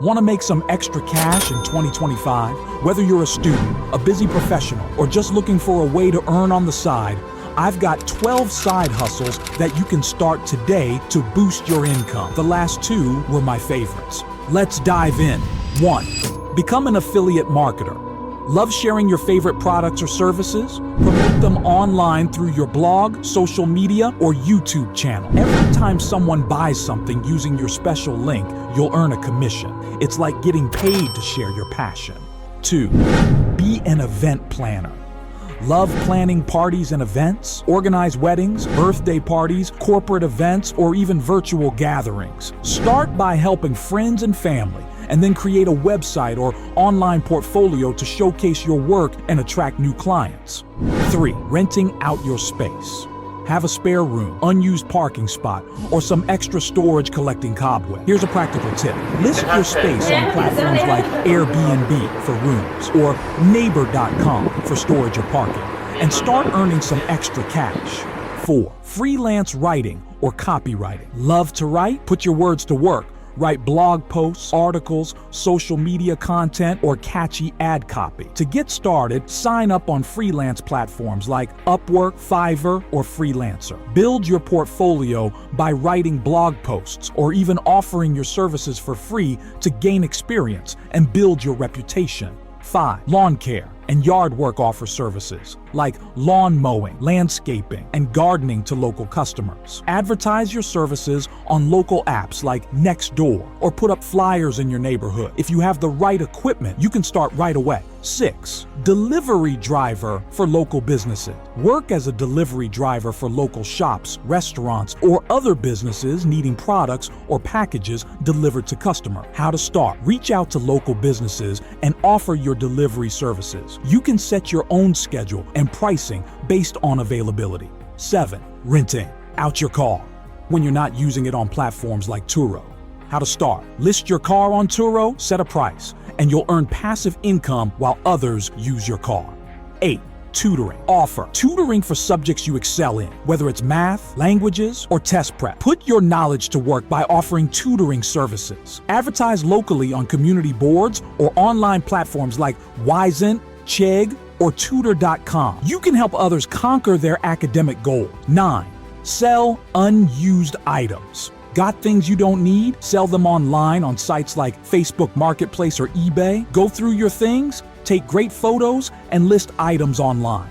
Want to make some extra cash in 2025? Whether you're a student, a busy professional, or just looking for a way to earn on the side, I've got 12 side hustles that you can start today to boost your income. The last 2 were my favorites. Let's dive in. 1. Become an affiliate marketer. Love sharing your favorite products or services? Promote them online through your blog, social media, or YouTube channel. Every time someone buys something using your special link, you'll earn a commission. It's like getting paid to share your passion. 2. Be an event planner. Love planning parties and events? Organize weddings, birthday parties, corporate events, or even virtual gatherings. Start by helping friends and family, and then create a website or online portfolio to showcase your work and attract new clients. 3. Renting out your space. Have a spare room, unused parking spot, or some extra storage collecting cobwebs. Here's a practical tip. List your space on platforms like Airbnb for rooms or Neighbor.com for storage or parking, and start earning some extra cash. 4. Freelance writing or copywriting. Love to write? Put your words to work. Write blog posts, articles, social media content, or catchy ad copy. To get started, sign up on freelance platforms like Upwork, Fiverr, or Freelancer. Build your portfolio by writing blog posts or even offering your services for free to gain experience and build your reputation. 5. Lawn care and yard work offer services like lawn mowing, landscaping, and gardening to local customers. Advertise your services on local apps like Nextdoor or put up flyers in your neighborhood. If you have the right equipment, you can start right away. 6. Delivery driver for local businesses. Work as a delivery driver for local shops, restaurants, or other businesses needing products or packages delivered to customers. How to start? Reach out to local businesses and offer your delivery services. You can set your own schedule and pricing based on availability. 7. Renting out your car when you're not using it on platforms like Turo. How to start? List your car on Turo, set a price, and you'll earn passive income while others use your car. 8. Tutoring. Offer tutoring for subjects you excel in, whether it's math, languages, or test prep. Put your knowledge to work by offering tutoring services. Advertise locally on community boards or online platforms like Wyzen, Chegg, or Tutor.com. You can help others conquer their academic goals. 9. Sell unused items. Got things you don't need? Sell them online on sites like Facebook Marketplace or eBay. Go through your things, take great photos, and list items online.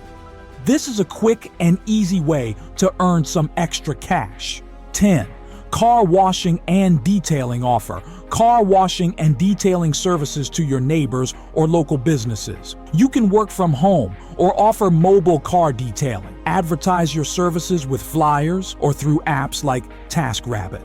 This is a quick and easy way to earn some extra cash. 10. Car washing and detailing offer. Car washing and detailing services to your neighbors or local businesses. You can work from home or offer mobile car detailing. Advertise your services with flyers or through apps like TaskRabbit.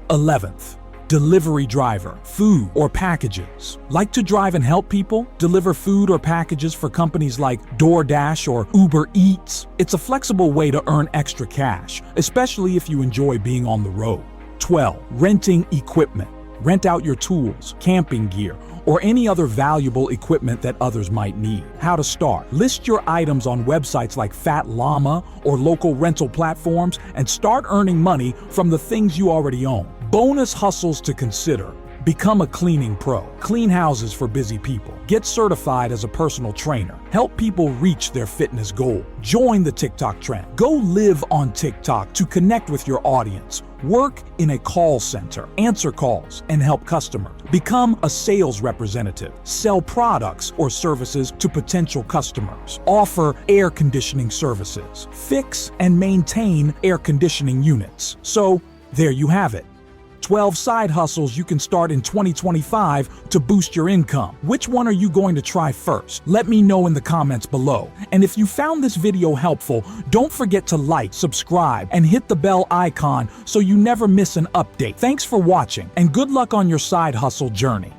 11th. Delivery driver, food or packages. Like to drive and help people? Deliver food or packages for companies like DoorDash or Uber Eats? It's a flexible way to earn extra cash, especially if you enjoy being on the road. 12. Renting equipment. Rent out your tools, camping gear, or any other valuable equipment that others might need. How to start? List your items on websites like Fat Llama or local rental platforms and start earning money from the things you already own. Bonus hustles to consider. Become a cleaning pro. Clean houses for busy people. Get certified as a personal trainer. Help people reach their fitness goal. Join the TikTok trend. Go live on TikTok to connect with your audience. Work in a call center. Answer calls and help customers. Become a sales representative. Sell products or services to potential customers. Offer air conditioning services. Fix and maintain air conditioning units. So, there you have it. 12 side hustles you can start in 2025 to boost your income. Which one are you going to try first? Let me know in the comments below. And if you found this video helpful, don't forget to like, subscribe, and hit the bell icon so you never miss an update. Thanks for watching, and good luck on your side hustle journey.